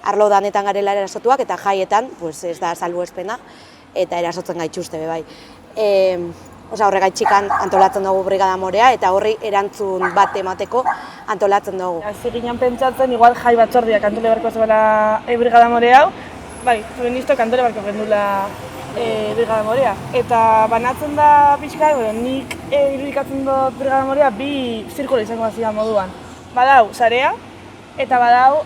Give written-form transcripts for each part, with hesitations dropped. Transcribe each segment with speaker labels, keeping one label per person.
Speaker 1: arlo danetan garela erasotuak, eta jaietan ez da salbuespena, eta erasotzen gaituzte bai. Horregaitxikan antolatzen dugu Brigada Morea, eta horri erantzun bat emateko antolatzen dugu.
Speaker 2: Hasi ginen pentsatzen, igual jai batzordiak antole barko zebala Brigada Morea hau, bai, feministok antole barko gendula Brigada Morea. Eta banatzen da pixka, nik irudikatzen dut Brigada Morea bi zirkulo izango hazia moduan. Badau, sarea, eta badau,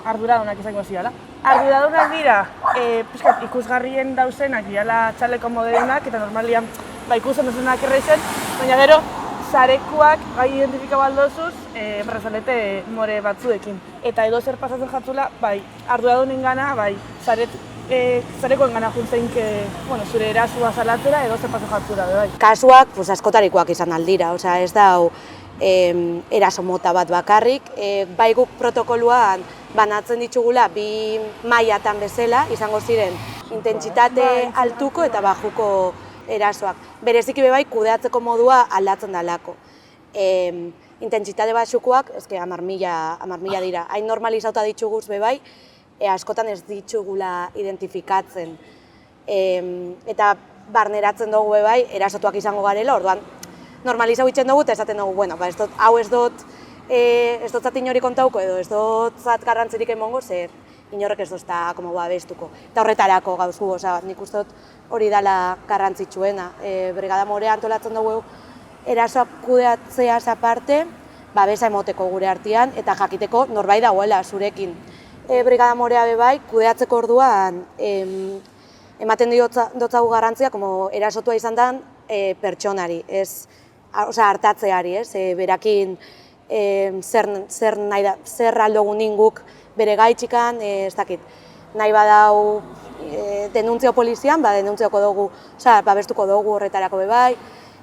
Speaker 2: arduradunak izango hazia. Arduradunak dira, pixkat ikusgarrien dauzenak, diala txaleko modernak, eta normalian ikusten duzunak errezen, baina gero, sarekuak gai identifikau aldozuz, brazalete more batzuekin. Eta edo zer pasatzen jatzula, arduradunen gana, zarekoen gana juntzeinke, zure erasua salatzera edo zer pasatzen jatzula, bai.
Speaker 1: Kasuak askotarikoak izan aldira, ez da eraso mota bat bakarrik, bai guk protokoluan banatzen ditugula bi mailatan bezala, izango ziren intentsitate altuko eta bajuko erasoak. Bereziki bai kudeatzeko modua aldatzen dalako. Intentsitate baxukoak, 10.000 dira. Hain normalizauta dituguz bai, askotan ez ditugula identifikatzen. Eta barneratzen dugu bai, erasotuak izango garela, orduan normalizau itzen dugu eta esaten dugu, hau ez dut zat inori kontauko edo ez dut zat garrantzirik emongo, zer inorrek ez dozta babestuko. Eta horretarako gauzu, nik uste dut hori dela garrantzitsuena. Brigada Morea antolatzen dugu erasoak kudeatzeaz aparte, babesa emoteko gure artean eta jakiteko norbait dagoela zurekin. Brigada Morea bai, kudeatzeko orduan ematen dotzagu garrantzia erasotua izan den pertsonari, hartatzeari, berakin zer aldogun ninguk bere gaitxikan, ez dakit, nahi badau denuntzio polizian, denuntzioko dugu, babestuko dugu horretarako bai,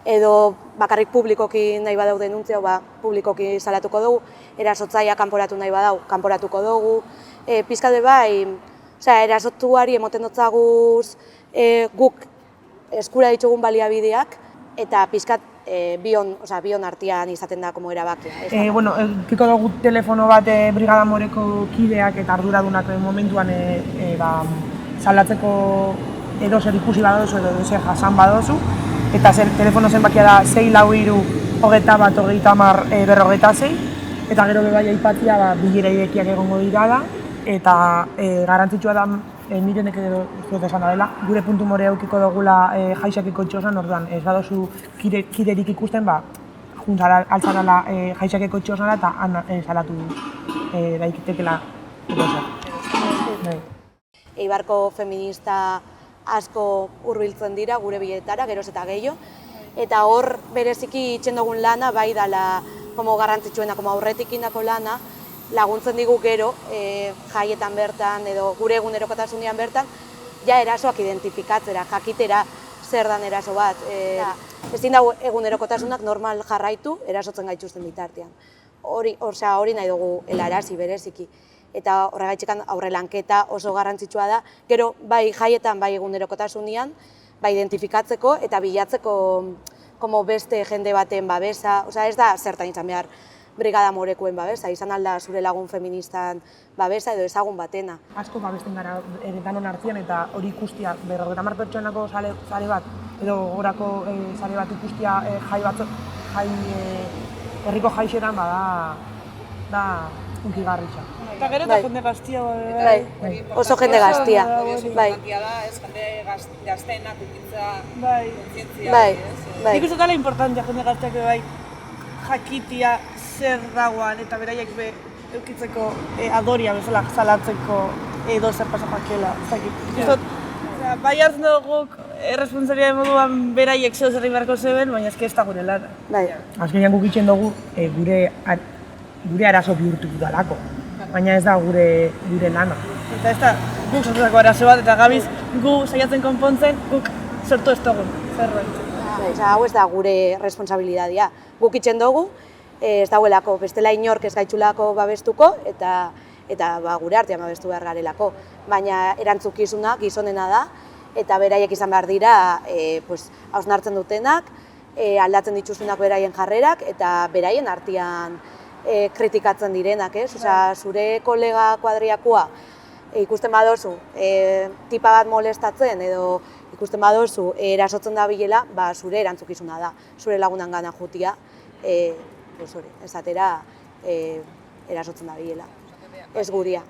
Speaker 1: edo bakarrik publikoki nahi badau denuntzio, publikoki salatuko dugu, erasotzaia kanporatu nahi badau, kanporatuko dugu, pizkat bai, erasotuari emoten dotzaguz guk eskura ditugun baliabideak, eta pizkat bion artean izaten da erabakia.
Speaker 2: Kiko dugu telefono bat Brigada Moreko kideak eta arduradunak momentuan salatzeko edo zer ikusi badozu edo zer jasan badozu, eta telefono zenbakia da 643-21-30-56, eta gero bebai aipatia bilera irekiak egongo dira da, eta garrantzitsua da Mirenek edo zuet esan dela, gure puntu Morea eukiko dugula jaixakeko txosan, orduan ez badozu kiderik ikusten, altzarala jaixakeko txosana eta salatu daitekela edozer.
Speaker 1: Eibarko feminista asko hurbiltzen dira gure biletara, geroz eta gehiago, eta hor bereziki itxen dugun lana, bai dala garrantzitsuena aurretik indako lana, laguntzen digu gero jaietan bertan edo gure egunerokotasunean bertan, erasoak identifikatzera, jakitera zer dan eraso bat. Ezin dago egunerokotasunak normal jarraitu erasotzen gaituzten bitartean. Hori nahi dugu helarazi bereziki. Eta horregaitzekan aurrelanketa oso garrantzitsua da, gero bai jaietan bai egunerokotasunean, bai identifikatzeko eta bilatzeko beste jende baten babesa, ez da zertan izan behar Brigada Morekoen babesa, izan alda zure lagun feministan babesa edo ezagun batena.
Speaker 2: Asko babesten gara danon artean eta hori ikustia 50 pertsonako sare bat, edo gorako sare bat ikustia herriko jaixeran da unkigarritza. Eta gero eta jende gaztia
Speaker 1: oso jende gaztia.
Speaker 3: Jende gazteenak ukitza kontzientzia.
Speaker 2: Nik uste dela importantia jende gazteak jakitia zer dagoan eta beraiek eukitzeko adoria bezala salatzeko edo zer pasapakiela. Bai hartzen dugu erresponsalia moduan beraiek zeo zerri beharko zeben, baina ez da gure lana. Azkenean guk itxen dugu gure arazo bihurtu dalako, baina ez da gure lana. Eta ez da guk sortutako arazo bat eta gabiz gu saiatzen konpontzen guk sortu ez dugun zerbait.
Speaker 1: Hau ez da gure responsabilidadia. Guk itxen dugu, ez dagoelako bestela inork ez gaitxulako babestuko eta gure artean babestu behar garelako. Baina erantzukizuna gizonena da eta beraiek izan behar dira hausnartzen dutenak, aldatzen dituztenak beraien jarrerak eta beraien artean kritikatzen direnak. Zure kolega kuadriakua ikusten badozu tipa bat molestatzen edo ikusten badozu erasotzen da bilela, zure erantzukizuna da, zure lagunan gana jutia, esatera erasotzen da bilela, ez guria.